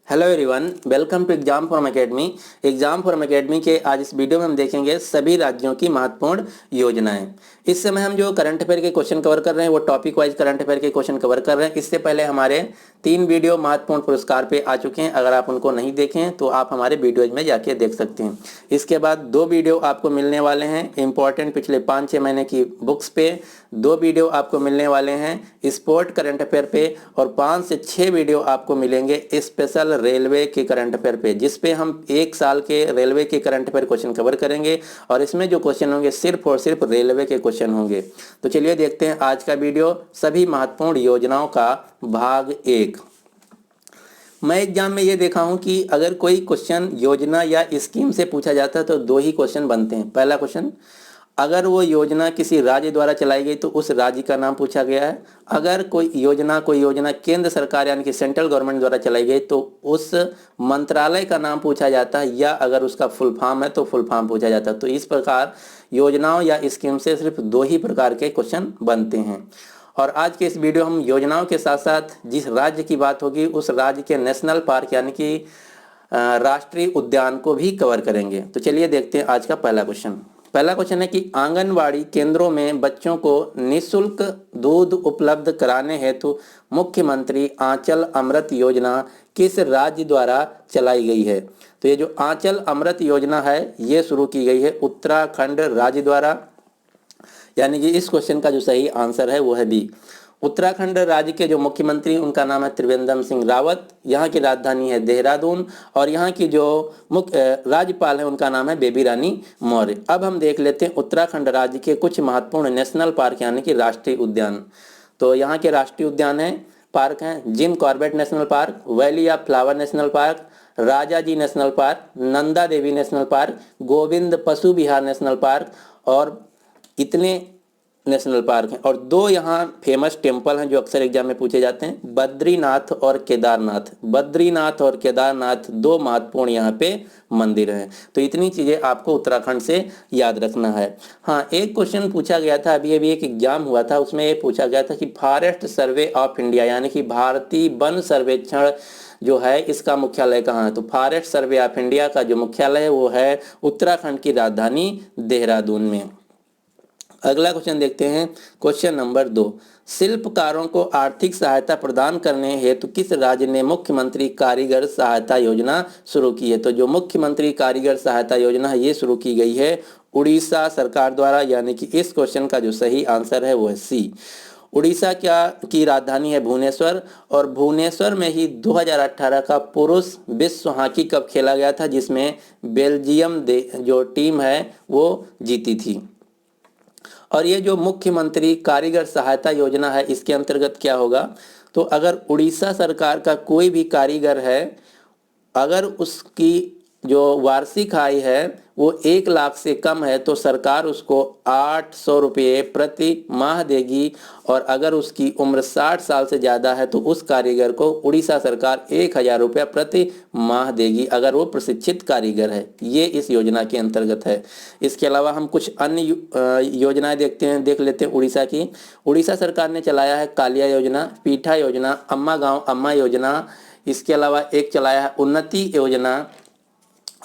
Hello everyone, welcome to exam form academy. Exam form academy के आज इस video में हम देखेंगे सभी राज्यों की महत्वपूर्ण योजनाएं। इस समय हम जो करंट अफेयर के क्वेश्चन कवर कर रहे हैं वो टॉपिक वाइज करंट अफेयर के क्वेश्चन कवर कर रहे हैं। इससे पहले हमारे 3 वीडियो महत्वपूर्ण पुरस्कार पे आ चुके हैं। अगर आप उनको नहीं देखे हैं तो आप हमारे वीडियोज में जाके देख सकते हैं। इसके बाद 2 वीडियो आपको मिलने वाले हैं इंपॉर्टेंट पिछले 5-6 महीने की बुक्स पे। 2 वीडियो आपको मिलने वाले हैं स्पोर्ट करंट अफेयर पे और 5 से 6 वीडियो आपको मिलेंगे स्पेशल रेलवे के करंट अफेयर पे, जिसपे हम 1 साल के रेलवे के करंट अफेयर क्वेश्चन कवर करेंगे और इसमें जो क्वेश्चन होंगे सिर्फ और सिर्फ रेलवे के क्वेश्चन होंगे। तो चलिए देखते हैं आज का वीडियो, सभी महत्वपूर्ण योजनाओं का भाग 1। मैं एग्जाम में ये देखा हूं कि अगर कोई क्वेश्चन योजना या स्कीम से पूछा जाता है तो 2 ही क्वेश्चन बनते हैं। पहला क्वेश्चन, अगर वो योजना किसी राज्य द्वारा चलाई गई तो उस राज्य का नाम पूछा गया है। अगर कोई योजना केंद्र सरकार यानी कि सेंट्रल गवर्नमेंट द्वारा चलाई गई तो उस मंत्रालय का नाम पूछा जाता है, या अगर उसका फुल फॉर्म है तो फुल फॉर्म पूछा जाता है। तो इस प्रकार योजनाओं या स्कीम से सिर्फ 2 ही प्रकार के क्वेश्चन बनते हैं। और आज के इस वीडियो हम योजनाओं के साथ साथ जिस राज्य की बात होगी उस राज्य के नेशनल पार्क यानी कि राष्ट्रीय उद्यान को भी कवर करेंगे। तो चलिए देखते हैं आज का पहला क्वेश्चन। पहला क्वेश्चन है कि आंगनवाड़ी केंद्रों में बच्चों को निःशुल्क दूध उपलब्ध कराने हेतु मुख्यमंत्री आंचल अमृत योजना किस राज्य द्वारा चलाई गई है? तो ये जो आंचल अमृत योजना है ये शुरू की गई है उत्तराखंड राज्य द्वारा, यानी कि इस क्वेश्चन का जो सही आंसर है वो है बी। उत्तराखंड राज्य के जो मुख्यमंत्री उनका नाम है त्रिवेंद्र सिंह रावत, यहाँ की राजधानी है देहरादून और यहाँ की जो मुख्य राज्यपाल है उनका नाम है बेबी रानी मौर्य। अब हम देख लेते हैं उत्तराखंड राज्य के कुछ महत्वपूर्ण नेशनल पार्क यानी कि राष्ट्रीय उद्यान। तो यहाँ के राष्ट्रीय उद्यान है पार्क हैं Jim Corbett national park, valley of flower national park, Rajaji national park, Nanda Devi national park, Govind Pashu Vihar national park और इतने नेशनल पार्क हैं। और 2 यहाँ फेमस टेम्पल हैं जो अक्सर एग्जाम में पूछे जाते हैं, बद्रीनाथ और केदारनाथ। बद्रीनाथ और केदारनाथ 2 महत्वपूर्ण यहाँ पे मंदिर हैं। तो इतनी चीज़ें आपको उत्तराखंड से याद रखना है। हाँ, एक क्वेश्चन पूछा गया था अभी एक एग्जाम हुआ था, उसमें ये पूछा गया था कि फॉरेस्ट सर्वे ऑफ इंडिया यानी कि भारतीय वन सर्वेक्षण जो है इसका मुख्यालय कहाँ है? तो फॉरेस्ट सर्वे ऑफ इंडिया का जो मुख्यालय है वो है उत्तराखंड की राजधानी देहरादून में। अगला क्वेश्चन देखते हैं, क्वेश्चन नंबर 2। शिल्पकारों को आर्थिक सहायता प्रदान करने हेतु किस राज्य ने मुख्यमंत्री कारीगर सहायता योजना शुरू की है? तो जो मुख्यमंत्री कारीगर सहायता योजना है ये शुरू की गई है उड़ीसा सरकार द्वारा, यानी कि इस क्वेश्चन का जो सही आंसर है वो है सी। उड़ीसा की राजधानी है भुवनेश्वर और भुवनेश्वर में ही 2018 का पुरुष विश्व हॉकी कप खेला गया था जिसमें बेल्जियम जो टीम है वो जीती थी। और ये जो मुख्यमंत्री कारीगर सहायता योजना है इसके अंतर्गत क्या होगा? तो अगर उड़ीसा सरकार का कोई भी कारीगर है, अगर उसकी जो वार्षिक आय है वो 1 लाख से कम है तो सरकार उसको 800 रुपये प्रति माह देगी। और अगर उसकी उम्र 60 साल से ज़्यादा है तो उस कारीगर को उड़ीसा सरकार 1000 रुपया प्रति माह देगी अगर वो प्रशिक्षित कारीगर है। ये इस योजना के अंतर्गत है। इसके अलावा हम कुछ अन्य योजनाएं देख लेते हैं उड़ीसा की। उड़ीसा सरकार ने चलाया है कालिया योजना, पीठा योजना, अम्मा गाँव अम्मा योजना। इसके अलावा एक चलाया है उन्नति योजना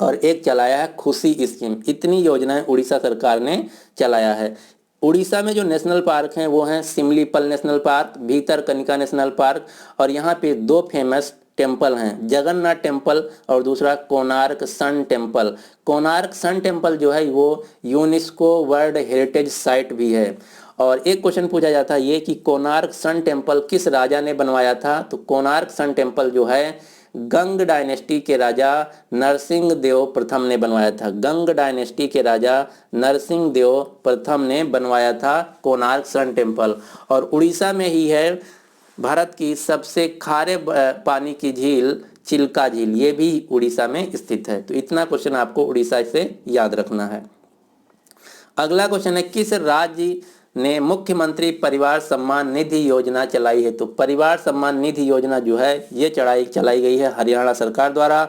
और एक चलाया है खुशी स्कीम। इतनी योजनाएं उड़ीसा सरकार ने चलाया है। उड़ीसा में जो नेशनल पार्क हैं वो हैं Similipal national park, Bhitarkanika national park और यहाँ पे 2 फेमस टेम्पल हैं, जगन्नाथ टेम्पल और दूसरा Konark sun temple. Konark sun temple जो है वो यूनेस्को वर्ल्ड हेरिटेज साइट भी है। और एक क्वेश्चन पूछा जाता है ये कि कोणार्क सन टेम्पल किस राजा ने बनवाया था? तो कोणार्क सन टेम्पल जो है गंग डायनेस्टी के राजा नरसिंह देव प्रथम ने बनवाया था। गंग डायनेस्टी के राजा नरसिंह देव प्रथम ने बनवाया था कोणार्क सन टेम्पल। और उड़ीसा में ही है भारत की सबसे खारे पानी की झील चिल्का झील, ये भी उड़ीसा में स्थित है। तो इतना क्वेश्चन आपको उड़ीसा से याद रखना है। अगला क्वेश्चन है, किस राज्य ने मुख्यमंत्री परिवार सम्मान निधि योजना चलाई है? तो परिवार सम्मान निधि योजना जो है ये चलाई गई है हरियाणा सरकार द्वारा।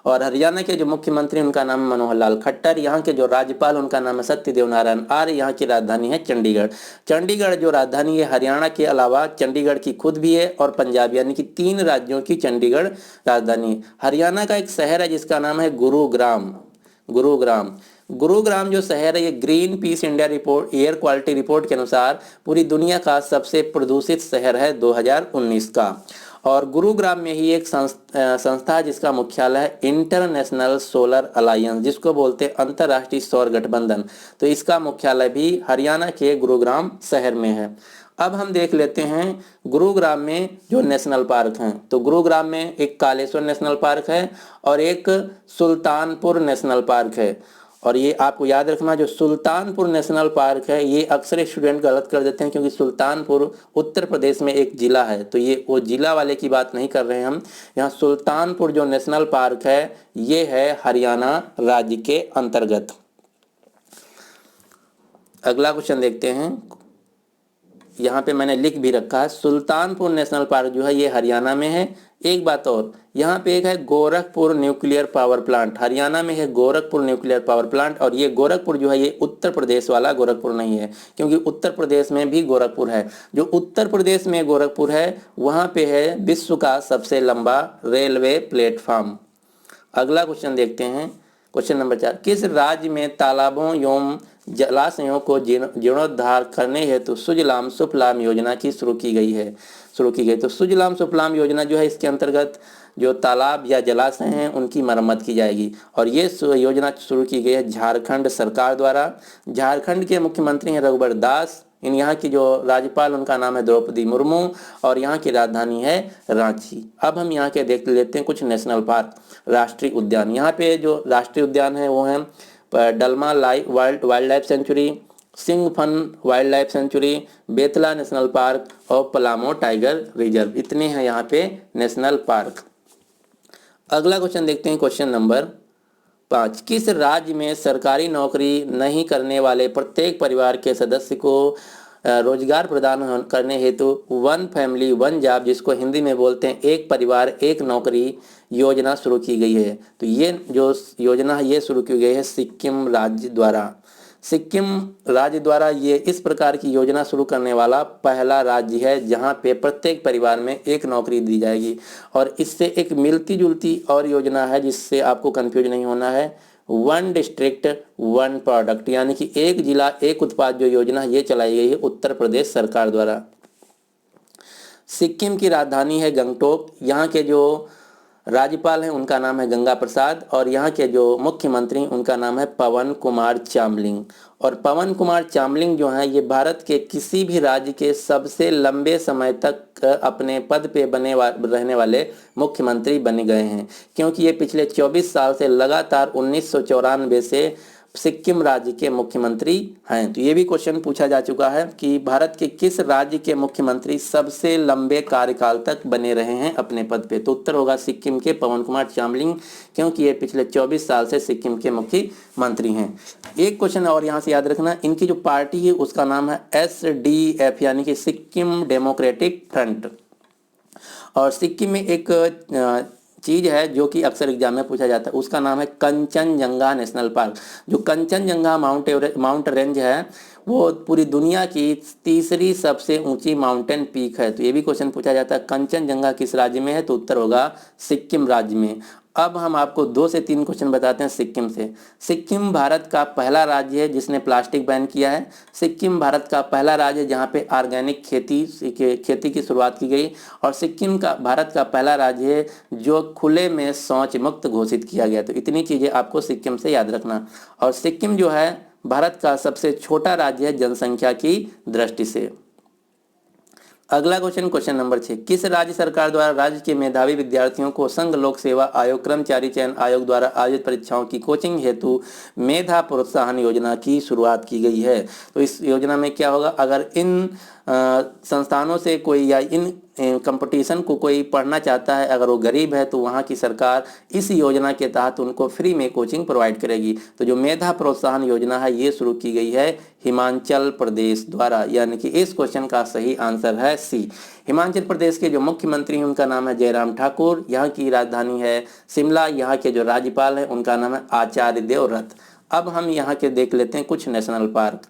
और हरियाणा के जो मुख्यमंत्री उनका नाम है मनोहर लाल खट्टर, यहाँ के जो राज्यपाल उनका नाम है सत्यदेव नारायण आर्य, यहाँ की राजधानी है चंडीगढ़। चंडीगढ़ जो राजधानी है हरियाणा के अलावा चंडीगढ़ की खुद भी है और पंजाब, यानी कि 3 राज्यों की चंडीगढ़ राजधानी है। हरियाणा का एक शहर है जिसका नाम है गुरुग्राम। गुरुग्राम जो शहर है ये green peas India report air quality report के अनुसार पूरी दुनिया का सबसे प्रदूषित शहर है 2019 का। और गुरुग्राम में ही एक संस्था है जिसका मुख्यालय है इंटरनेशनल सोलर अलायंस, जिसको बोलते हैं अंतर्राष्ट्रीय सौर गठबंधन। तो इसका मुख्यालय भी हरियाणा के गुरुग्राम शहर में है। अब हम देख लेते हैं गुरुग्राम में जो नेशनल पार्क हैं। तो गुरुग्राम में एक कालेश्वर नेशनल पार्क है और एक सुल्तानपुर नेशनल पार्क है। और ये आपको याद रखना, जो सुल्तानपुर नेशनल पार्क है ये अक्सर स्टूडेंट गलत कर देते हैं, क्योंकि सुल्तानपुर उत्तर प्रदेश में एक जिला है, तो ये वो जिला वाले की बात नहीं कर रहे हैं हम। यहाँ सुल्तानपुर जो नेशनल पार्क है ये है हरियाणा राज्य के अंतर्गत। अगला क्वेश्चन देखते हैं, यहाँ पे मैंने लिख भी रखा है सुल्तानपुर नेशनल पार्क जो है ये हरियाणा में है। एक बात और, यहाँ पे एक है Gorakhpur nuclear power plant, Haryana में है गोरखपुर न्यूक्लियर पावर प्लांट। और ये गोरखपुर जो है ये उत्तर प्रदेश वाला गोरखपुर नहीं है, क्योंकि उत्तर प्रदेश में भी गोरखपुर है। जो उत्तर प्रदेश में गोरखपुर है वहाँ पे है विश्व का सबसे लंबा रेलवे प्लेटफॉर्म। अगला क्वेश्चन देखते हैं, क्वेश्चन नंबर 4, किस राज्य में तालाबों एवं जलाशयों को जीर्णोद्धार करने हेतु सुजलाम सुफलाम योजना की शुरू की गई। तो सुजलाम सुफलाम योजना जो है इसके अंतर्गत जो तालाब या जलाशय हैं उनकी मरम्मत की जाएगी। और ये योजना शुरू की गई है झारखंड सरकार द्वारा। झारखंड के मुख्यमंत्री हैं रघुबर दास, यहाँ की जो राज्यपाल उनका नाम है द्रौपदी मुर्मू और यहाँ की राजधानी है रांची। अब हम यहाँ के देख लेते हैं कुछ नेशनल पार्क, राष्ट्रीय उद्यान। यहाँ पे जो राष्ट्रीय उद्यान है वो है Dalma wildlife sanctuary, Singhphan wildlife sanctuary, Betla national park और पलामो टाइगर रिजर्व। इतने हैं यहाँ पे नेशनल पार्क। अगला क्वेश्चन देखते हैं, क्वेश्चन नंबर 5, किस राज्य में सरकारी नौकरी नहीं करने वाले प्रत्येक परिवार के सदस्य को रोजगार प्रदान करने हेतु वन फैमिली वन जॉब, जिसको हिंदी में बोलते हैं एक परिवार एक नौकरी योजना शुरू की गई है। तो ये जो योजना है ये शुरू की गई है सिक्किम राज्य द्वारा। सिक्किम राज्य द्वारा ये इस प्रकार की योजना शुरू करने वाला पहला राज्य है जहाँ पे प्रत्येक परिवार में एक नौकरी दी जाएगी। और इससे एक मिलती जुलती और योजना है जिससे आपको कंफ्यूज नहीं होना है, वन डिस्ट्रिक्ट वन प्रोडक्ट, यानी कि एक जिला एक उत्पाद जो योजना ये चलाई गई है उत्तर प्रदेश सरकार द्वारा। सिक्किम की राजधानी है गंगटोक, यहाँ के जो राज्यपाल हैं उनका नाम है गंगा प्रसाद और यहाँ के जो मुख्यमंत्री उनका नाम है पवन कुमार चामलिंग। और पवन कुमार चामलिंग जो हैं ये भारत के किसी भी राज्य के सबसे लंबे समय तक अपने पद पे रहने वाले मुख्यमंत्री बने गए हैं, क्योंकि ये पिछले 24 साल से लगातार 1994 से सिक्किम राज्य के मुख्यमंत्री हैं। तो ये भी क्वेश्चन पूछा जा चुका है कि भारत के किस राज्य के मुख्यमंत्री सबसे लंबे कार्यकाल तक बने रहे हैं अपने पद पे। तो उत्तर होगा सिक्किम के पवन कुमार चामलिंग, क्योंकि ये पिछले 24 साल से सिक्किम के मुख्यमंत्री हैं। एक क्वेश्चन और यहाँ से याद रखना, इनकी जो पार्टी है उसका नाम है SDF, यानी कि सिक्किम डेमोक्रेटिक फ्रंट। और सिक्किम में एक चीज़ है जो कि अक्सर एग्जाम में पूछा जाता है, उसका नाम है कंचनजंगा नेशनल पार्क। जो कंचनजंगा माउंट रेंज है वो पूरी दुनिया की तीसरी सबसे ऊंची माउंटेन पीक है। तो ये भी क्वेश्चन पूछा जाता है कंचनजंगा किस राज्य में है, तो उत्तर होगा सिक्किम राज्य में। अब हम आपको 2 से 3 क्वेश्चन बताते हैं सिक्किम से। सिक्किम भारत का पहला राज्य है जिसने प्लास्टिक बैन किया है। सिक्किम भारत का पहला राज्य है जहाँ पे ऑर्गेनिक खेती की शुरुआत की गई। और सिक्किम का भारत का पहला राज्य है जो खुले में शौच मुक्त घोषित किया गया। तो इतनी चीज़ें आपको सिक्किम से याद रखना। और सिक्किम जो है भारत का सबसे छोटा राज्य है जनसंख्या की दृष्टि से। अगला क्वेश्चन, क्वेश्चन नंबर 6, किस राज्य सरकार द्वारा राज्य के मेधावी विद्यार्थियों को संघ लोक सेवा आयोग कर्मचारी चयन आयोग द्वारा आयोजित परीक्षाओं की कोचिंग हेतु मेधा प्रोत्साहन योजना की शुरुआत की गई है। तो इस योजना में क्या होगा, अगर इन संस्थानों से कोई या इन कंपटीशन को कोई पढ़ना चाहता है, अगर वो गरीब है तो वहाँ की सरकार इस योजना के तहत उनको फ्री में कोचिंग प्रोवाइड करेगी। तो जो मेधा प्रोत्साहन योजना है ये शुरू की गई है हिमाचल प्रदेश द्वारा, यानी कि इस क्वेश्चन का सही आंसर है सी। हिमाचल प्रदेश के जो मुख्यमंत्री हैं उनका नाम है जयराम ठाकुर, यहाँ की राजधानी है शिमला, यहाँ के जो राज्यपाल हैं उनका नाम है आचार्य देवव्रत। अब हम यहाँ के देख लेते हैं कुछ नेशनल पार्क।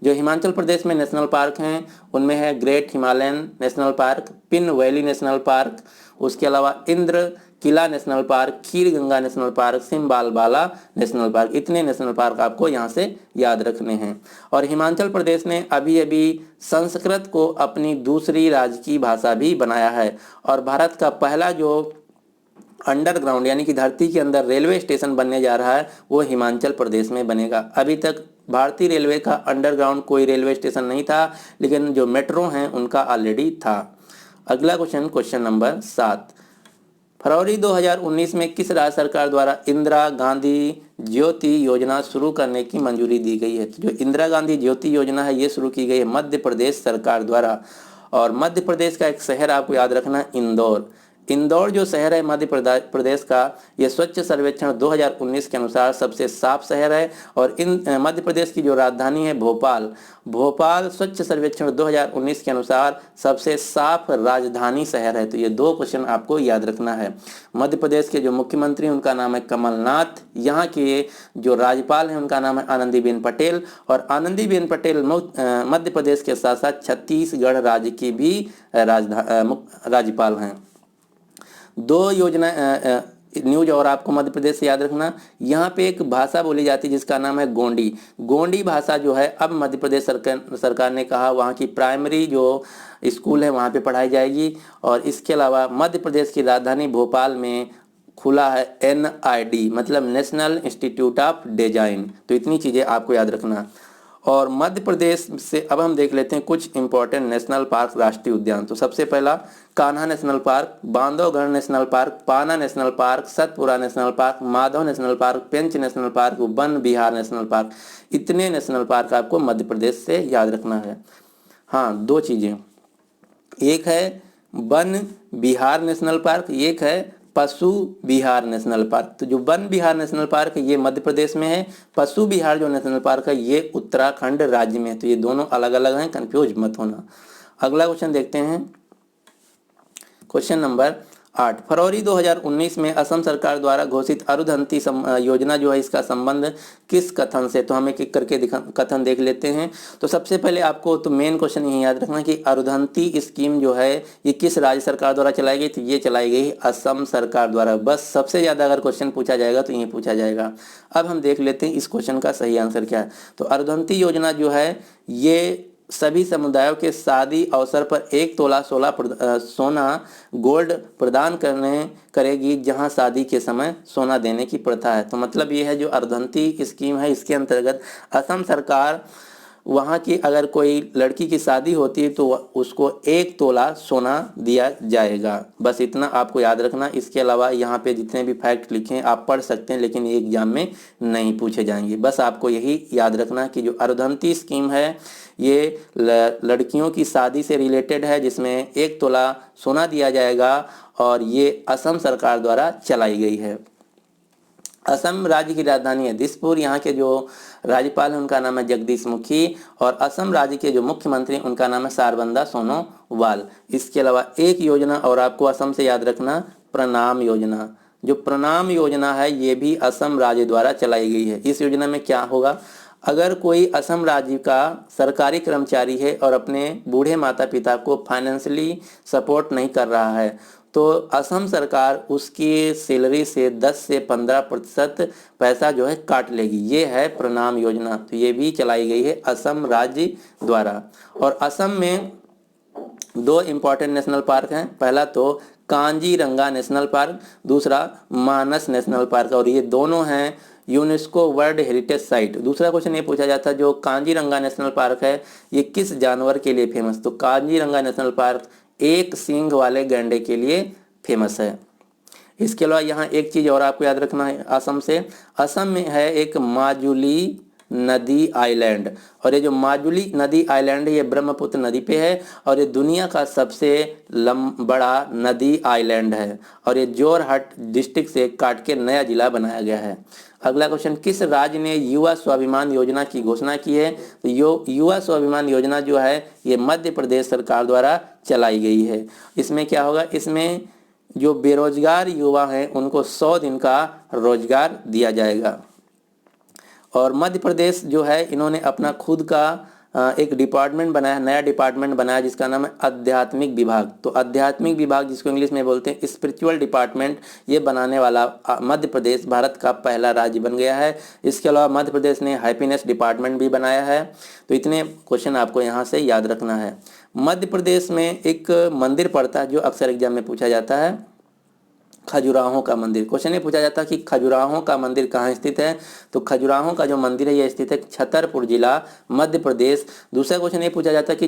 जो हिमाचल प्रदेश में नेशनल पार्क हैं उनमें है great Himalayan national park, Pin valley national park, उसके अलावा Indra Kila national park, Kheer Ganga national park, Simbalbara national park. इतने नेशनल पार्क आपको यहाँ से याद रखने हैं। और हिमाचल प्रदेश ने अभी अभी संस्कृत को अपनी दूसरी राजकीय भाषा भी बनाया है। और भारत का पहला जो अंडरग्राउंड यानी कि धरती के अंदर रेलवे स्टेशन बनने जा रहा है वो हिमाचल प्रदेश में बनेगा। अभी तक भारतीय रेलवे का अंडरग्राउंड कोई रेलवे स्टेशन नहीं था, लेकिन जो मेट्रो हैं उनका ऑलरेडी था। अगला क्वेश्चन, क्वेश्चन नंबर 7, फरवरी 2019 में किस राज्य सरकार द्वारा इंदिरा गांधी ज्योति योजना शुरू करने की मंजूरी दी गई है? तो जो इंदिरा गांधी ज्योति योजना है ये शुरू की गई है मध्य प्रदेश सरकार द्वारा। और मध्य प्रदेश का एक शहर आपको याद रखना है, इंदौर। इंदौर जो शहर है मध्य प्रदेश का, ये स्वच्छ सर्वेक्षण 2019 के अनुसार सबसे साफ शहर है। और मध्य प्रदेश की जो राजधानी है भोपाल, भोपाल स्वच्छ सर्वेक्षण 2019 के अनुसार सबसे साफ राजधानी शहर है। तो ये दो क्वेश्चन आपको याद रखना है। मध्य प्रदेश के जो मुख्यमंत्री उनका नाम है कमलनाथ, यहाँ के जो राज्यपाल हैं उनका नाम है आनंदीबेन पटेल। और आनंदीबेन पटेल मध्य प्रदेश के साथ साथ छत्तीसगढ़ राज्य की भी राज्यपाल हैं। दो योजना न्यूज और आपको मध्य प्रदेश से याद रखना, यहाँ पे एक भाषा बोली जाती है जिसका नाम है गोंडी। गोंडी भाषा जो है अब मध्य प्रदेश सरकार ने कहा वहाँ की प्राइमरी जो स्कूल है वहाँ पे पढ़ाई जाएगी। और इसके अलावा मध्य प्रदेश की राजधानी भोपाल में खुला है NID मतलब नेशनल इंस्टीट्यूट ऑफ डिजाइन। तो इतनी चीज़ें आपको याद रखना। और मध्य प्रदेश से अब हम देख लेते हैं कुछ इंपॉर्टेंट नेशनल पार्क, राष्ट्रीय उद्यान। तो सबसे पहला Kanha national park, Bandhavgarh national park, Panna national park, Satpura national park, Madhav national park, Pench national park, Van Vihar national park. इतने नेशनल पार्क आपको मध्य प्रदेश से याद रखना है। हाँ, दो चीज़ें, एक है वन विहार नेशनल पार्क, एक है पशु विहार नेशनल पार्क। तो जो वन विहार नेशनल पार्क है ये मध्य प्रदेश में है, पशु विहार जो नेशनल पार्क है ये उत्तराखंड राज्य में है। तो ये दोनों अलग अलग हैं, कंफ्यूज मत होना। अगला क्वेश्चन देखते हैं, क्वेश्चन नंबर 8, फरवरी 2019 में असम सरकार द्वारा घोषित अरुंधति योजना जो है इसका संबंध किस कथन से? तो हम एक एक करके कथन देख लेते हैं। तो सबसे पहले आपको तो मेन क्वेश्चन यही याद रखना कि अरुंधति स्कीम जो है ये किस राज्य सरकार द्वारा चलाई गई? तो ये चलाई गई असम सरकार द्वारा। बस सबसे ज़्यादा अगर क्वेश्चन पूछा जाएगा तो ये पूछा जाएगा। अब हम देख लेते हैं इस क्वेश्चन का सही आंसर क्या है। तो अरुंधति योजना जो है ये सभी समुदायों के शादी अवसर पर 1 तोला सोना गोल्ड प्रदान करेगी जहां शादी के समय सोना देने की प्रथा है। तो मतलब ये है जो अरुंधति स्कीम है इसके अंतर्गत असम सरकार वहाँ की अगर कोई लड़की की शादी होती है तो उसको 1 तोला सोना दिया जाएगा। बस इतना आपको याद रखना। इसके अलावा यहाँ पे जितने भी फैक्ट लिखे हैं आप पढ़ सकते हैं, लेकिन ये एग्जाम में नहीं पूछे जाएंगे। बस आपको यही याद रखना कि जो अरुंधति स्कीम है ये लड़कियों की शादी से रिलेटेड है, जिसमें 1 तोला सोना दिया जाएगा और ये असम सरकार द्वारा चलाई गई है। असम राज्य की राजधानी है दिसपुर। यहाँ के जो राज्यपाल हैं उनका नाम है जगदीश मुखी। और असम राज्य के जो मुख्यमंत्री उनका नाम है सारबंदा सोनोवाल। इसके अलावा एक योजना और आपको असम से याद रखना, प्रणाम योजना। जो प्रणाम योजना है ये भी असम राज्य द्वारा चलाई गई है। इस योजना में क्या होगा, अगर कोई असम राज्य का सरकारी कर्मचारी है और अपने बूढ़े माता पिता को फाइनेंशियली सपोर्ट नहीं कर रहा है तो असम सरकार उसकी सैलरी से 10 से 15% पैसा जो है काट लेगी। ये है प्रणाम योजना। तो ये भी चलाई गई है असम राज्य द्वारा। और असम में 2 इम्पॉर्टेंट नेशनल पार्क हैं। पहला तो कांजीरंगा नेशनल पार्क, दूसरा मानस नेशनल पार्क। और ये दोनों हैं यूनेस्को वर्ल्ड हेरिटेज साइट। दूसरा क्वेश्चन ये पूछा जाता है जो कांजीरंगा नेशनल पार्क है ये किस जानवर के लिए फेमस? तो कांजीरंगा नेशनल पार्क एक सींग वाले गैंडे के लिए फेमस है। इसके अलावा यहाँ एक चीज़ और आपको याद रखना है असम से, असम में है एक माजुली नदी आइलैंड। और ये जो माजुली नदी आइलैंड है ये ब्रह्मपुत्र नदी पे है और ये दुनिया का सबसे बड़ा नदी आइलैंड है और ये जोरहट डिस्ट्रिक्ट से काट के नया जिला बनाया गया है। अगला क्वेश्चन, किस राज्य ने युवा स्वाभिमान योजना की घोषणा की है? तो युवा स्वाभिमान योजना जो है ये मध्य प्रदेश सरकार द्वारा चलाई गई है। इसमें क्या होगा, इसमें जो बेरोजगार युवा हैं उनको 100 दिन का रोजगार दिया जाएगा। और मध्य प्रदेश जो है इन्होंने अपना खुद का एक डिपार्टमेंट बनाया, नया डिपार्टमेंट बनाया जिसका नाम है आध्यात्मिक विभाग। तो आध्यात्मिक विभाग जिसको इंग्लिश में बोलते हैं स्पिरिचुअल डिपार्टमेंट, ये बनाने वाला मध्य प्रदेश भारत का पहला राज्य बन गया है। इसके अलावा मध्य प्रदेश ने हैप्पीनेस डिपार्टमेंट भी बनाया है। तो इतने क्वेश्चन आपको यहाँ से याद रखना है। मध्य प्रदेश में एक मंदिर पड़ता है जो अक्सर एग्जाम में पूछा जाता है, खजुराहों का मंदिर। क्वेश्चन ये पूछा जाता है कि खजुराहों का मंदिर कहाँ स्थित है? तो खजुराहों का जो मंदिर है ये स्थित है छतरपुर जिला, मध्य प्रदेश। दूसरा क्वेश्चन ये पूछा जाता है कि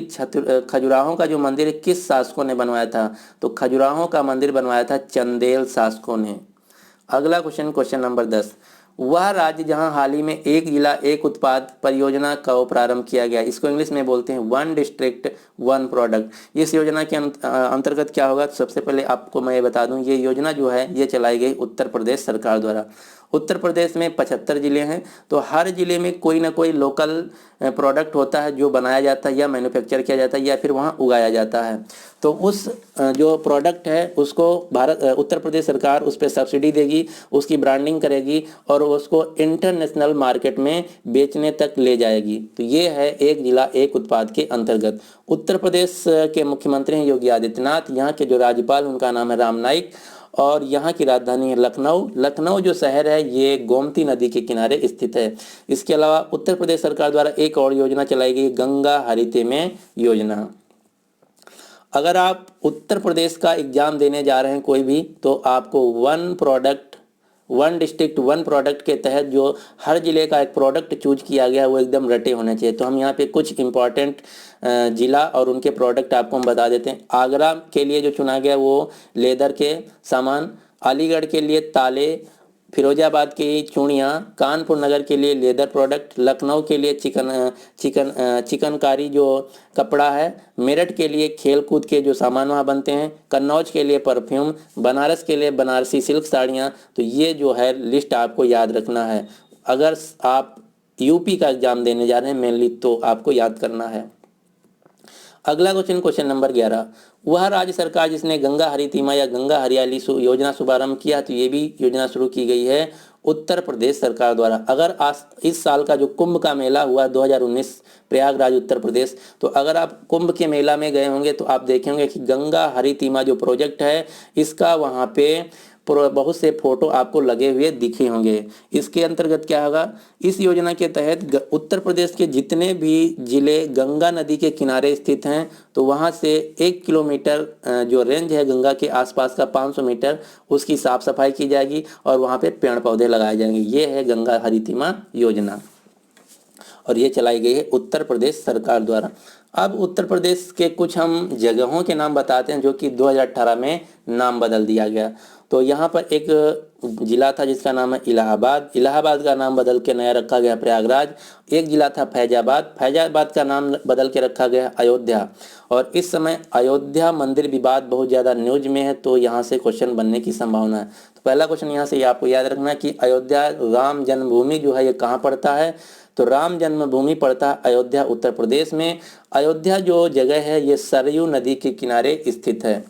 खजुराहों का जो मंदिर है किस शासकों ने बनवाया था? तो खजुराहों का मंदिर बनवाया था चंदेल शासकों ने। अगला क्वेश्चन, क्वेश्चन नंबर 10, वह राज्य जहां हाल ही में एक जिला एक उत्पाद परियोजना का प्रारंभ किया गया, इसको इंग्लिश में बोलते हैं वन डिस्ट्रिक्ट वन प्रोडक्ट। इस योजना के अंतर्गत क्या होगा? सबसे पहले आपको मैं ये बता दूं, ये योजना जो है ये चलाई गई उत्तर प्रदेश सरकार द्वारा। उत्तर प्रदेश में 75 जिले हैं, तो हर जिले में कोई ना कोई लोकल प्रोडक्ट होता है जो बनाया जाता है या मैन्युफैक्चर किया जाता है या फिर वहाँ उगाया जाता है। तो उस जो प्रोडक्ट है उसको उत्तर प्रदेश सरकार उस पर सब्सिडी देगी, उसकी ब्रांडिंग करेगी और उसको इंटरनेशनल मार्केट में बेचने तक ले जाएगी। तो ये है एक जिला एक उत्पाद के अंतर्गत। उत्तर प्रदेश के मुख्यमंत्री हैं योगी आदित्यनाथ, यहाँ के जो राज्यपाल उनका नाम है राम नाईक और यहाँ की राजधानी है लखनऊ। लखनऊ जो शहर है ये गोमती नदी के किनारे स्थित है। इसके अलावा उत्तर प्रदेश सरकार द्वारा एक और योजना चलाई गई, गंगा हरिते में योजना। अगर आप उत्तर प्रदेश का एग्जाम देने जा रहे हैं कोई भी, तो आपको one product one district one product के तहत जो हर जिले का एक प्रोडक्ट चूज किया गया है वो एकदम रटे होने चाहिए। तो हम यहाँ पे कुछ इंपॉर्टेंट जिला और उनके प्रोडक्ट आपको हम बता देते हैं। आगरा के लिए जो चुना गया वो लेदर के सामान, अलीगढ़ के लिए ताले, फिरोजाबाद की चूड़ियाँ, कानपुर नगर के लिए लेदर प्रोडक्ट, लखनऊ के लिए चिकनकारी जो कपड़ा है, मेरठ के लिए खेल कूद के जो सामान वहाँ बनते हैं, कन्नौज के लिए परफ्यूम, बनारस के लिए बनारसी सिल्क साड़ियाँ। तो ये जो है लिस्ट आपको याद रखना है अगर आप यूपी का एग्जाम देने जा रहे हैं मेनली, तो आपको याद करना है। अगला क्वेश्चन, क्वेश्चन नंबर 11, वह राज्य सरकार जिसने गंगा हरितिमा या गंगा हरियाली योजना शुभारंभ किया, तो ये भी योजना शुरू की गई है उत्तर प्रदेश सरकार द्वारा। अगर इस साल का जो कुंभ का मेला हुआ 2019 प्रयागराज उत्तर प्रदेश, तो अगर आप कुंभ के मेला में गए होंगे तो आप देखेंगे कि गंगा हरितिमा जो प्रोजेक्ट है इसका वहाँ पे बहुत से फोटो आपको लगे हुए दिखे होंगे। इसके अंतर्गत क्या होगा, इस योजना के तहत उत्तर प्रदेश के जितने भी जिले गंगा नदी के किनारे स्थित हैं तो वहां से 1 किलोमीटर जो रेंज है गंगा के आसपास का 500 मीटर उसकी साफ सफाई की जाएगी और वहां पे पेड़ पौधे लगाए जाएंगे। ये है गंगा हरितिमा योजना और ये चलाई गई है उत्तर प्रदेश सरकार द्वारा। अब उत्तर प्रदेश के कुछ हम जगहों के नाम बताते हैं जो कि 2018 में नाम बदल दिया गया। तो यहाँ पर एक जिला था जिसका नाम है इलाहाबाद, इलाहाबाद का नाम बदल के नया रखा गया प्रयागराज। एक जिला था फैजाबाद, फैजाबाद का नाम बदल के रखा गया अयोध्या। और इस समय अयोध्या मंदिर विवाद बहुत ज़्यादा न्यूज में है, तो यहाँ से क्वेश्चन बनने की संभावना है। तो पहला क्वेश्चन यहाँ से आपको याद रखना है कि अयोध्या राम जन्मभूमि जो है ये कहाँ पड़ता है? तो राम जन्मभूमि पड़ता है अयोध्या उत्तर प्रदेश में। अयोध्या जो जगह है ये सरयू नदी के किनारे स्थित है।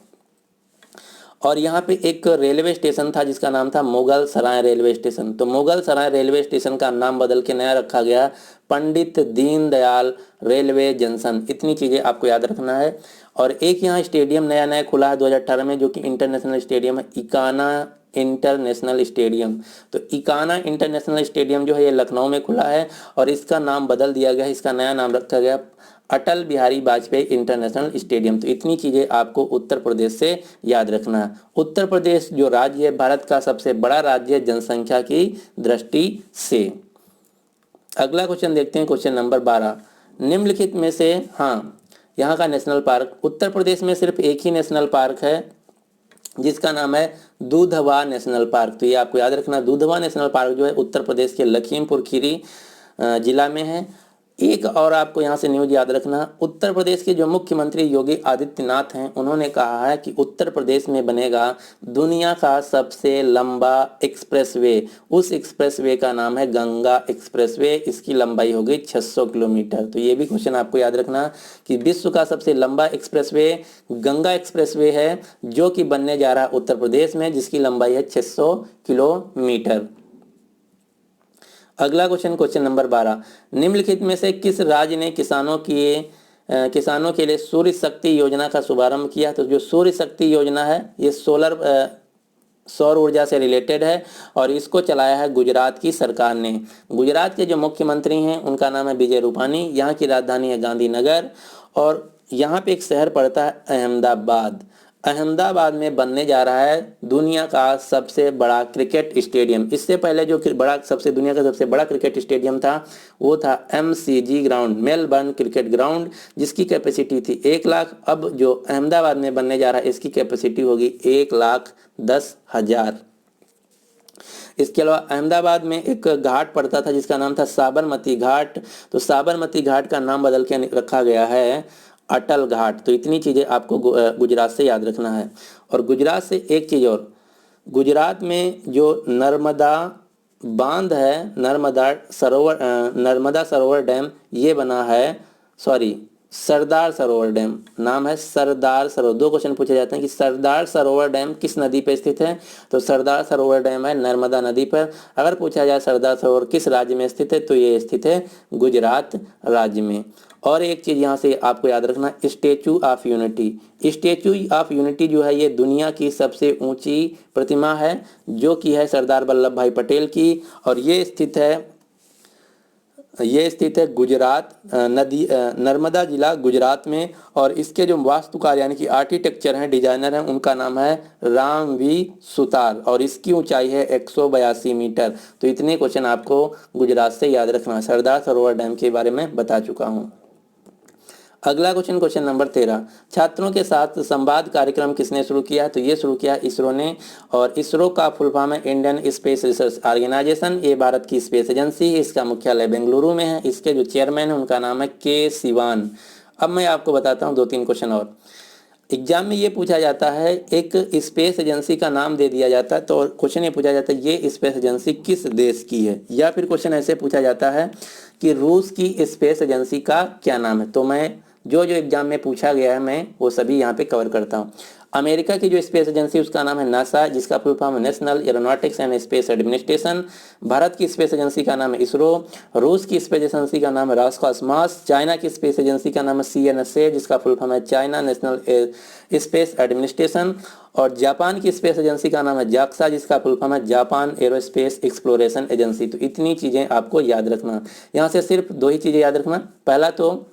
और यहाँ पे एक रेलवे स्टेशन था जिसका नाम था मुगल सराय रेलवे स्टेशन। तो मुगल सराय रेलवे स्टेशन का नाम बदल के नया रखा गया पंडित दीनदयाल रेलवे जंक्शन। इतनी चीज़ें आपको याद रखना है। और एक यहाँ स्टेडियम नया नया खुला है 2018 में जो कि इंटरनेशनल स्टेडियम है, इकाना इंटरनेशनल स्टेडियम। तो इकाना इंटरनेशनल स्टेडियम जो है ये लखनऊ में खुला है और इसका नाम बदल दिया गया है, इसका नया नाम रखा गया अटल बिहारी वाजपेयी इंटरनेशनल स्टेडियम। तो इतनी चीज़ें आपको उत्तर प्रदेश से याद रखना है। उत्तर प्रदेश जो राज्य है भारत का सबसे बड़ा राज्य है जनसंख्या की दृष्टि से। अगला क्वेश्चन देखते हैं, क्वेश्चन नंबर 12, निम्नलिखित में से यहाँ का नेशनल पार्क, उत्तर प्रदेश में सिर्फ एक ही नेशनल पार्क है जिसका नाम है दुधवा नेशनल पार्क। तो ये आपको याद रखना, दुधवा नेशनल पार्क जो है उत्तर प्रदेश के लखीमपुर खीरी जिला में है। एक और आपको यहाँ से न्यूज याद रखना, उत्तर प्रदेश के जो मुख्यमंत्री योगी आदित्यनाथ हैं, उन्होंने कहा है कि उत्तर प्रदेश में बनेगा दुनिया का सबसे लंबा एक्सप्रेसवे। उस एक्सप्रेसवे का नाम है गंगा एक्सप्रेसवे। इसकी लंबाई होगी 600 किलोमीटर। तो ये भी क्वेश्चन आपको याद रखना कि विश्व का सबसे लंबा एक्सप्रेसवे गंगा एक्सप्रेसवे है, जो कि बनने जा रहा है उत्तर प्रदेश में, जिसकी लंबाई है 600 किलोमीटर। अगला क्वेश्चन, क्वेश्चन नंबर 12, निम्नलिखित में से किस राज्य ने किसानों के लिए सूर्य शक्ति योजना का शुभारंभ किया? तो जो सूर्य शक्ति योजना है ये सौर ऊर्जा से रिलेटेड है और इसको चलाया है गुजरात की सरकार ने। गुजरात के जो मुख्यमंत्री हैं उनका नाम है विजय रूपानी। यहाँ की राजधानी है गांधीनगर और यहाँ पे एक शहर पड़ता है अहमदाबाद। अहमदाबाद में बनने जा रहा है दुनिया का सबसे बड़ा क्रिकेट स्टेडियम। इससे पहले जो दुनिया का सबसे बड़ा क्रिकेट स्टेडियम था वो था MCG ground, Melbourne cricket ground, जिसकी कैपेसिटी थी 1 लाख। अब जो अहमदाबाद में बनने जा रहा है इसकी कैपेसिटी होगी 1,10,000। इसके अलावा अहमदाबाद में एक घाट पड़ता था जिसका नाम था साबरमती घाट। तो साबरमती घाट का नाम बदल के रखा गया है अटल घाट। तो इतनी चीज़ें आपको गुजरात से याद रखना है। और गुजरात से एक चीज़ और, गुजरात में जो नर्मदा बांध है, नर्मदा सरोवर डैम, ये बना है, सरदार सरोवर डैम, नाम है सरदार सरोवर। 2 क्वेश्चन पूछे जाते हैं कि सरदार सरोवर डैम किस नदी पर स्थित है? तो सरदार सरोवर डैम है नर्मदा नदी पर। अगर पूछा जाए सरदार सरोवर किस राज्य में स्थित है, तो ये स्थित है गुजरात राज्य में। और एक चीज़ यहाँ से आपको याद रखना, statue of unity. Statue of unity जो है ये दुनिया की सबसे ऊंची प्रतिमा है, जो कि है सरदार वल्लभ भाई पटेल की, और ये स्थित है गुजरात नर्मदा जिला गुजरात में। और इसके जो वास्तुकार यानी कि आर्किटेक्चर हैं, डिजाइनर हैं, उनका नाम है राम वी सुतार और इसकी ऊंचाई है 182 मीटर। तो इतने क्वेश्चन आपको गुजरात से याद रखना। सरदार सरोवर डैम के बारे में बता चुका हूँ। अगला क्वेश्चन, क्वेश्चन नंबर 13, छात्रों के साथ संवाद कार्यक्रम किसने शुरू किया? तो ये शुरू किया इसरो ने। और इसरो का फुल फॉर्म है इंडियन स्पेस रिसर्च ऑर्गेनाइजेशन। ये भारत की स्पेस एजेंसी है। इसका मुख्यालय बेंगलुरु में है। इसके जो चेयरमैन है उनका नाम है के सिवान। अब मैं आपको बताता हूँ 2-3 क्वेश्चन और। एग्जाम में ये पूछा जाता है, एक स्पेस एजेंसी का नाम दे दिया जाता है तो क्वेश्चन ये पूछा जाता है ये स्पेस एजेंसी किस देश की है? या फिर क्वेश्चन ऐसे पूछा जाता है कि रूस की स्पेस एजेंसी का क्या नाम है? तो मैं जो एग्जाम में पूछा गया है मैं वो सभी यहाँ पे कवर करता हूँ। अमेरिका की जो स्पेस एजेंसी उसका नाम है नासा, जिसका फुल फॉर्म है national aeronautics and space administration. Bharat की स्पेस एजेंसी का नाम है इसरो। रूस की स्पेस एजेंसी का नाम है रॉसकॉस्मॉस। चाइना की स्पेस एजेंसी का नाम है CNSA, जिसका फुल फॉर्म है चाइना नेशनल स्पेस एडमिनिस्ट्रेशन। और जापान की स्पेस एजेंसी का नाम है JAXA, जिसका फुल फॉर्म है जापान एरोस्पेस एक्सप्लोरेशन एजेंसी। तो इतनी चीज़ें आपको याद रखना। यहाँ से सिर्फ 2 ही चीज़ें याद रखना। पहला तो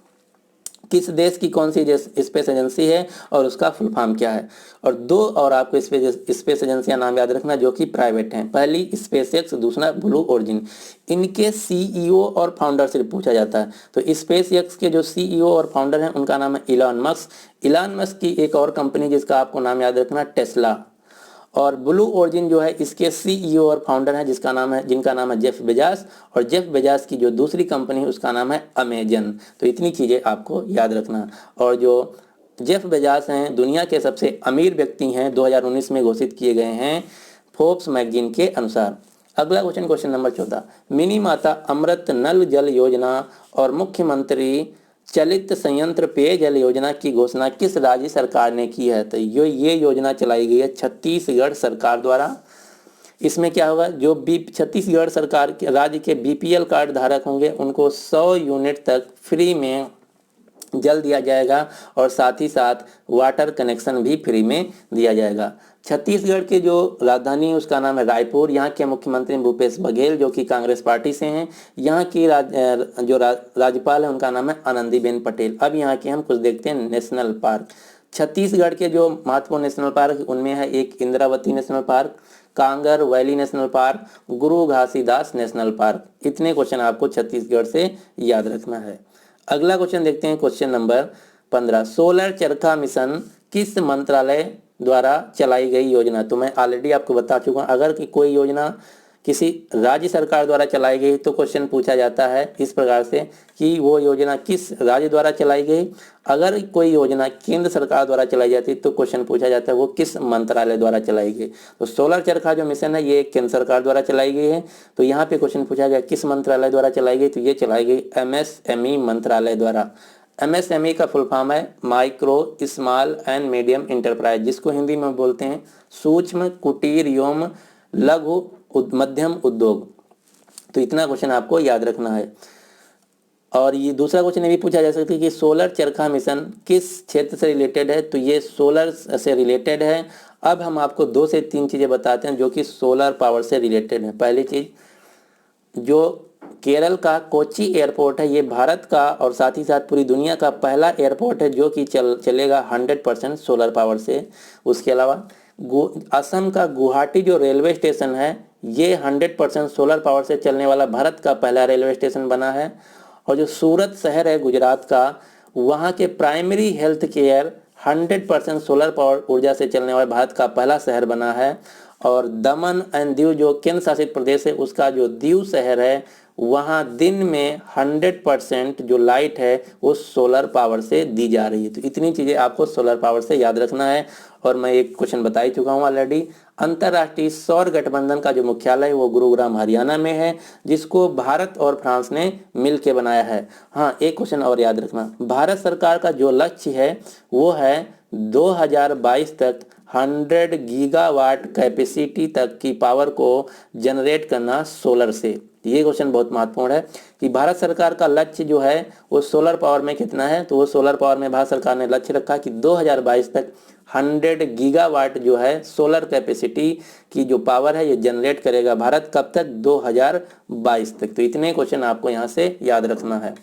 किस देश की कौन सी स्पेस एजेंसी है और उसका फुल फॉर्म क्या है। और 2 और आपको स्पेस एजेंसियां नाम याद रखना जो कि प्राइवेट हैं। पहली स्पेसएक्स, दूसरा ब्लू ओरिजिन। इनके CEO और फाउंडर से पूछा जाता है। तो स्पेसएक्स के जो CEO और फाउंडर हैं उनका नाम है इलॉन मस्क। इलॉन मस्क की एक और कंपनी जिसका आपको नाम याद रखना टेस्ला। और ब्लू ओरिजिन जो है इसके CEO और फाउंडर हैं जिनका नाम है जेफ बेजास। और जेफ बेजास की जो दूसरी कंपनी है उसका नाम है अमेजन। तो इतनी चीज़ें आपको याद रखना। और जो जेफ बेजास हैं दुनिया के सबसे अमीर व्यक्ति हैं, 2019 में घोषित किए गए हैं फोर्ब्स मैगजीन के अनुसार। अगला क्वेश्चन, क्वेश्चन नंबर 14, मिनी माता अमृत नल जल योजना और मुख्यमंत्री चलित संयंत्र पेयजल योजना की घोषणा किस राज्य सरकार ने की है? तो ये योजना चलाई गई है छत्तीसगढ़ सरकार द्वारा। इसमें क्या होगा, जो छत्तीसगढ़ सरकार के राज्य के BPL कार्ड धारक होंगे उनको 100 यूनिट तक फ्री में जल दिया जाएगा और साथ ही साथ वाटर कनेक्शन भी फ्री में दिया जाएगा। छत्तीसगढ़ के जो राजधानी है उसका नाम है रायपुर। यहाँ के मुख्यमंत्री भूपेश बघेल जो कि कांग्रेस पार्टी से हैं। यहाँ की राज्यपाल है उनका नाम है आनंदीबेन पटेल। अब यहाँ के हम कुछ देखते हैं नेशनल पार्क। छत्तीसगढ़ के जो महत्वपूर्ण नेशनल पार्क उनमें है एक Indravati national park, Kanger valley national park, Guru Ghasidas national park. इतने क्वेश्चन आपको छत्तीसगढ़ से याद रखना है। अगला क्वेश्चन देखते हैं, क्वेश्चन नंबर 15, सोलर चरखा मिशन किस मंत्रालय द्वारा चलाई गई योजना? तो मैं ऑलरेडी आपको बता चुका हूँ। अगर कि कोई योजना किसी राज्य सरकार द्वारा चलाई गई तो क्वेश्चन पूछा जाता है इस प्रकार से कि वो योजना किस राज्य द्वारा चलाई गई। अगर कोई योजना केंद्र सरकार द्वारा चलाई जाती है तो क्वेश्चन पूछा जाता है वो किस मंत्रालय द्वारा चलाई गई। तो सोलर चरखा जो मिशन है ये केंद्र सरकार द्वारा चलाई गई है। तो यहाँ पे क्वेश्चन पूछा गया किस मंत्रालय द्वारा चलाई गई, तो ये चलाई गई MSME मंत्रालय द्वारा। MSME का फुल फॉर्म है micro small and medium enterprise, जिसको हिंदी में बोलते हैं सूक्ष्म कुटीर एवं लघु मध्यम उद्योग। तो इतना क्वेश्चन आपको याद रखना है। और ये दूसरा क्वेश्चन ये भी पूछा जा सकता है कि सोलर चरखा मिशन किस क्षेत्र से रिलेटेड है, तो ये सोलर से रिलेटेड है। अब हम आपको 2 से 3 चीज़ें बताते हैं जो कि सोलर पावर से रिलेटेड है। पहली चीज़, जो केरल का कोच्चि एयरपोर्ट है ये भारत का और साथ ही साथ पूरी दुनिया का पहला एयरपोर्ट है जो कि चलेगा 100% सोलर पावर से। उसके अलावा असम का गुवाहाटी जो रेलवे स्टेशन है ये 100% सोलर पावर से चलने वाला भारत का पहला रेलवे स्टेशन बना है। और जो सूरत शहर है गुजरात का, वहाँ के primary health care 100% solar power ऊर्जा से चलने वाला भारत का पहला शहर बना है। और दमन एंड दीव जो केंद्र शासित प्रदेश है उसका जो दीव शहर है वहाँ दिन में 100% जो लाइट है वो सोलर पावर से दी जा रही है। तो इतनी चीज़ें आपको सोलर पावर से याद रखना है। और मैं एक क्वेश्चन बता ही चुका हूँ ऑलरेडी। अंतर्राष्ट्रीय सौर गठबंधन का जो मुख्यालय है वो गुरुग्राम हरियाणा में है, जिसको भारत और फ्रांस ने मिल के बनाया है। हाँ, एक क्वेश्चन और याद रखना, भारत सरकार का जो लक्ष्य है वो है 2022 तक 100 गीगावाट कैपेसिटी तक की पावर को जनरेट करना सोलर से। ये क्वेश्चन बहुत महत्वपूर्ण है कि भारत सरकार का लक्ष्य जो है वो सोलर पावर में कितना है। तो वो सोलर पावर में भारत सरकार ने लक्ष्य रखा कि 2022 तक 100 गीगावाट जो है सोलर कैपेसिटी की जो पावर है ये जनरेट करेगा भारत। कब तक? 2022 तक। तो इतने क्वेश्चन आपको यहाँ से याद रखना है।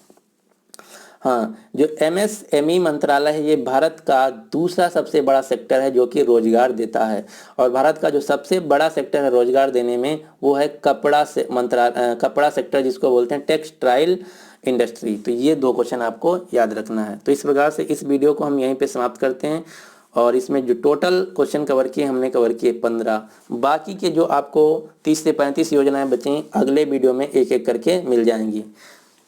हाँ, जो MSME मंत्रालय है ये भारत का दूसरा सबसे बड़ा सेक्टर है जो कि रोजगार देता है। और भारत का जो सबसे बड़ा सेक्टर है रोजगार देने में वो है कपड़ा सेक्टर, जिसको बोलते हैं टेक्सटाइल इंडस्ट्री। तो ये 2 क्वेश्चन आपको याद रखना है। तो इस प्रकार से इस वीडियो को हम यहीं पे समाप्त करते हैं। और इसमें जो टोटल क्वेश्चन कवर किए हमने कवर किए 15। बाकी के जो आपको 30 से 35 योजनाएं बची अगले वीडियो में एक एक करके मिल जाएंगी।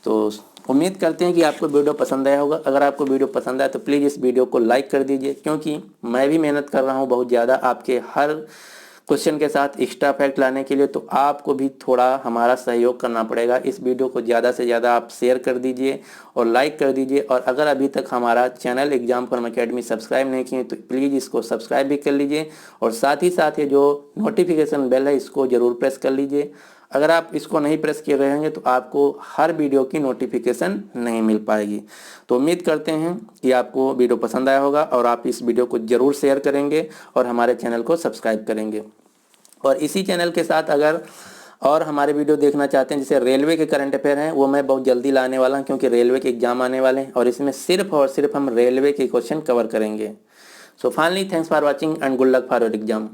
तो उम्मीद करते हैं कि आपको वीडियो पसंद आया होगा। अगर आपको वीडियो पसंद आया तो प्लीज़ इस वीडियो को लाइक कर दीजिए, क्योंकि मैं भी मेहनत कर रहा हूँ बहुत ज़्यादा आपके हर क्वेश्चन के साथ एक्स्ट्रा फैक्ट लाने के लिए। तो आपको भी थोड़ा हमारा सहयोग करना पड़ेगा। इस वीडियो को ज़्यादा से ज़्यादा आप शेयर कर दीजिए और लाइक कर दीजिए। और अगर अभी तक हमारा channel exam form academy subscribe नहीं किए तो प्लीज़ इसको सब्सक्राइब भी कर लीजिए। और साथ ही साथ ये जो नोटिफिकेशन बेल है इसको ज़रूर प्रेस कर लीजिए। अगर आप इसको नहीं प्रेस किए रहेंगे तो आपको हर वीडियो की नोटिफिकेशन नहीं मिल पाएगी। तो उम्मीद करते हैं कि आपको वीडियो पसंद आया होगा और आप इस वीडियो को ज़रूर शेयर करेंगे और हमारे चैनल को सब्सक्राइब करेंगे। और इसी चैनल के साथ अगर और हमारे वीडियो देखना चाहते हैं, जैसे रेलवे के करंट अफेयर हैं, वो मैं बहुत जल्दी लाने वाला हूँ, क्योंकि रेलवे के एग्जाम आने वाले हैं और इसमें सिर्फ और सिर्फ हम रेलवे के क्वेश्चन कवर करेंगे। So finally thanks for watching and good luck for your exam.